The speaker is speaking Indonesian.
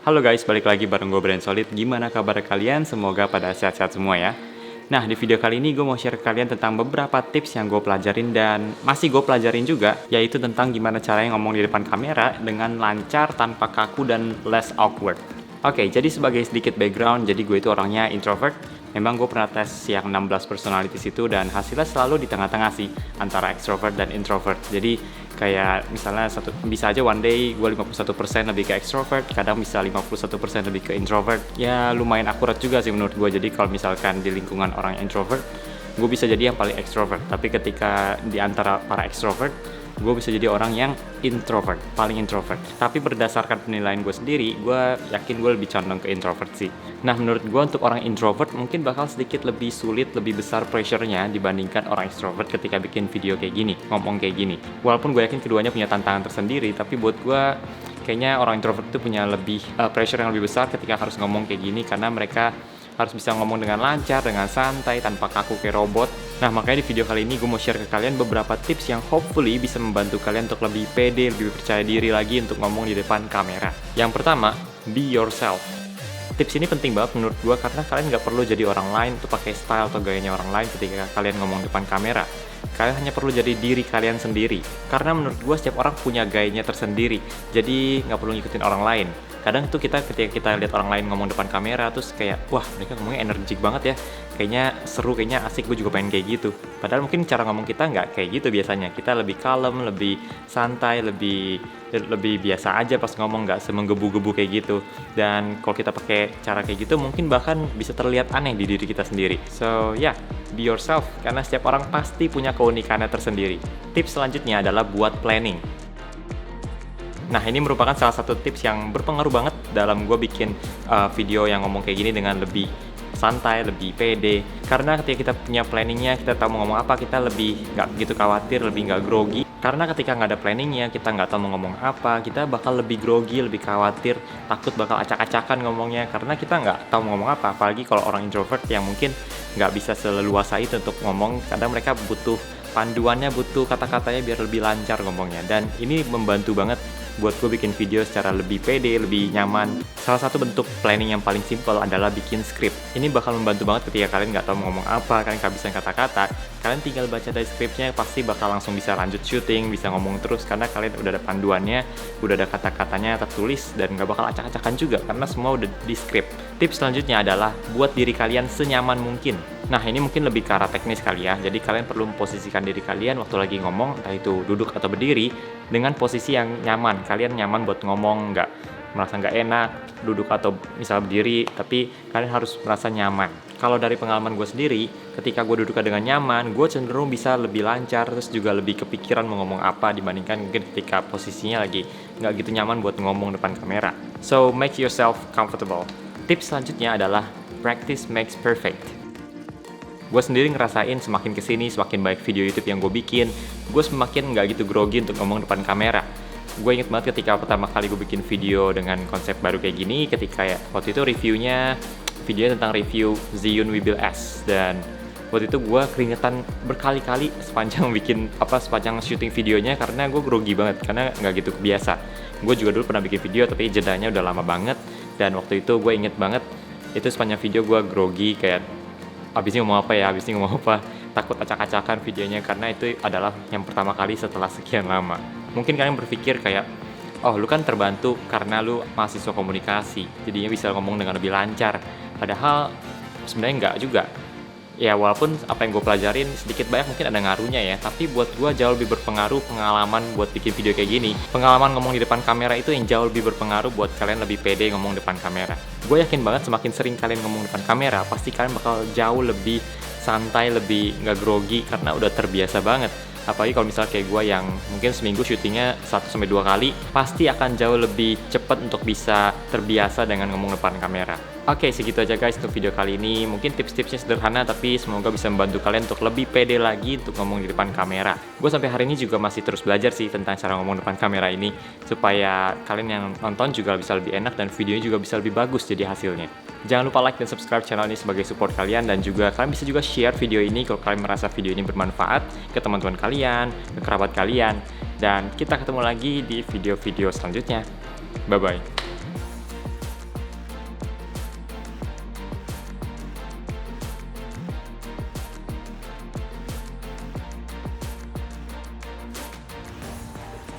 Halo guys, balik lagi bareng gue Brand Solid. Gimana kabar kalian? Semoga pada sehat-sehat semua ya. Nah, di video kali ini gue mau share ke kalian tentang beberapa tips yang gue pelajarin dan masih gue pelajarin juga, yaitu tentang gimana caranya ngomong di depan kamera dengan lancar, tanpa kaku, dan less awkward. Oke, jadi sebagai sedikit background, jadi gue itu orangnya introvert. Memang gue pernah tes yang 16 personalities itu dan hasilnya selalu di tengah-tengah sih, antara extrovert dan introvert. Jadi kayak misalnya bisa aja one day gue 51% lebih ke extrovert, kadang bisa 51% lebih ke introvert. Ya lumayan akurat juga sih menurut gue. Jadi kalau misalkan di lingkungan orang introvert, gue bisa jadi yang paling extrovert. Tapi ketika di antara para extrovert, gue bisa jadi orang yang introvert, paling introvert. Tapi berdasarkan penilaian gue sendiri, gue yakin gue lebih condong ke introvert sih. Nah, menurut gue untuk orang introvert mungkin bakal sedikit lebih sulit, lebih besar pressure-nya dibandingkan orang extrovert ketika bikin video kayak gini, ngomong kayak gini. Walaupun gue yakin keduanya punya tantangan tersendiri, tapi buat gue kayaknya orang introvert itu punya lebih pressure yang lebih besar ketika harus ngomong kayak gini, karena mereka harus bisa ngomong dengan lancar, dengan santai, tanpa kaku kayak robot. Nah, makanya di video kali ini gue mau share ke kalian beberapa tips yang hopefully bisa membantu kalian untuk lebih pede, lebih percaya diri lagi untuk ngomong di depan kamera. Yang pertama, be yourself. Tips ini penting banget menurut gue karena kalian nggak perlu jadi orang lain untuk pakai style atau gayanya orang lain ketika kalian ngomong depan kamera. Kalian hanya perlu jadi diri kalian sendiri. Karena menurut gue setiap orang punya gayanya tersendiri, jadi nggak perlu ngikutin orang lain. Kadang tuh ketika kita lihat orang lain ngomong depan kamera terus kayak, wah mereka ngomongnya energik banget ya, kayaknya seru, kayaknya asik, gue juga pengen kayak gitu. Padahal mungkin cara ngomong kita nggak kayak gitu biasanya. Kita lebih kalem, lebih santai, lebih biasa aja pas ngomong, nggak semenggebu-gebu kayak gitu. Dan kalau kita pakai cara kayak gitu mungkin bahkan bisa terlihat aneh di diri kita sendiri. So yeah, be yourself, karena setiap orang pasti punya keunikannya tersendiri. Tips selanjutnya adalah buat planning. Nah, ini merupakan salah satu tips yang berpengaruh banget dalam gue bikin video yang ngomong kayak gini dengan lebih santai, lebih pede. Karena ketika kita punya planningnya, kita tahu mau ngomong apa, kita lebih nggak begitu khawatir, lebih nggak grogi. Karena ketika nggak ada planningnya, kita nggak tahu mau ngomong apa, kita bakal lebih grogi, lebih khawatir, takut bakal acak-acakan ngomongnya. Karena kita nggak tahu mau ngomong apa, apalagi kalau orang introvert yang mungkin nggak bisa seleluasa itu untuk ngomong. Kadang mereka butuh panduannya, butuh kata-katanya biar lebih lancar ngomongnya. Dan ini membantu banget buat gue bikin video secara lebih pede, lebih nyaman. Salah satu bentuk planning yang paling simple adalah bikin script. Ini bakal membantu banget ketika kalian nggak tahu mau ngomong apa, kalian nggak bisa kata-kata, kalian tinggal baca dari scriptnya, pasti bakal langsung bisa lanjut syuting, bisa ngomong terus, karena kalian udah ada panduannya, udah ada kata-katanya tertulis, dan nggak bakal acak-acakan juga, karena semua udah di script. Tips selanjutnya adalah buat diri kalian senyaman mungkin. Nah, ini mungkin lebih ke arah teknis kali ya, jadi kalian perlu memposisikan diri kalian waktu lagi ngomong, entah itu duduk atau berdiri, dengan posisi yang nyaman. Kalian nyaman buat ngomong, nggak merasa nggak enak duduk atau misal berdiri, tapi kalian harus merasa nyaman. Kalau dari pengalaman gue sendiri, ketika gue duduk dengan nyaman, gue cenderung bisa lebih lancar, terus juga lebih kepikiran mau ngomong apa dibandingkan mungkin ketika posisinya lagi nggak gitu nyaman buat ngomong depan kamera. So, make yourself comfortable. Tips selanjutnya adalah practice makes perfect. Gue sendiri ngerasain semakin kesini, semakin baik video YouTube yang gue bikin, gue semakin nggak gitu grogi untuk ngomong depan kamera. Gue inget banget ketika pertama kali gue bikin video dengan konsep baru kayak gini, ketika ya waktu itu videonya tentang review Zhiyun Weebill S, dan waktu itu gue keringetan berkali-kali sepanjang syuting videonya karena gue grogi banget, karena nggak gitu kebiasa. Gue juga dulu pernah bikin video tapi jedanya udah lama banget, dan waktu itu gue inget banget itu sepanjang video gue grogi, kayak abis ini ngomong apa, takut acak-acakan videonya, karena itu adalah yang pertama kali setelah sekian lama. Mungkin kalian berpikir kayak, oh lu kan terbantu karena lu mahasiswa komunikasi, jadinya bisa ngomong dengan lebih lancar. Padahal sebenarnya enggak juga. Ya walaupun apa yang gue pelajarin sedikit banyak mungkin ada ngaruhnya ya, tapi buat gue jauh lebih berpengaruh pengalaman buat bikin video kayak gini. Pengalaman ngomong di depan kamera itu yang jauh lebih berpengaruh buat kalian lebih pede ngomong depan kamera. Gue yakin banget semakin sering kalian ngomong depan kamera, pasti kalian bakal jauh lebih santai, lebih nggak grogi karena udah terbiasa banget. Apalagi kalau misalnya kayak gue yang mungkin seminggu syutingnya 1-2 kali, pasti akan jauh lebih cepat untuk bisa terbiasa dengan ngomong depan kamera. Oke, segitu aja guys untuk video kali ini. Mungkin tips-tipsnya sederhana, tapi semoga bisa membantu kalian untuk lebih pede lagi untuk ngomong di depan kamera. Gue sampai hari ini juga masih terus belajar sih tentang cara ngomong depan kamera ini, supaya kalian yang nonton juga bisa lebih enak dan videonya juga bisa lebih bagus jadi hasilnya. Jangan lupa like dan subscribe channel ini sebagai support kalian, dan juga kalian bisa juga share video ini kalau kalian merasa video ini bermanfaat ke teman-teman kalian, ke kerabat kalian. Dan kita ketemu lagi di video-video selanjutnya. Bye-bye.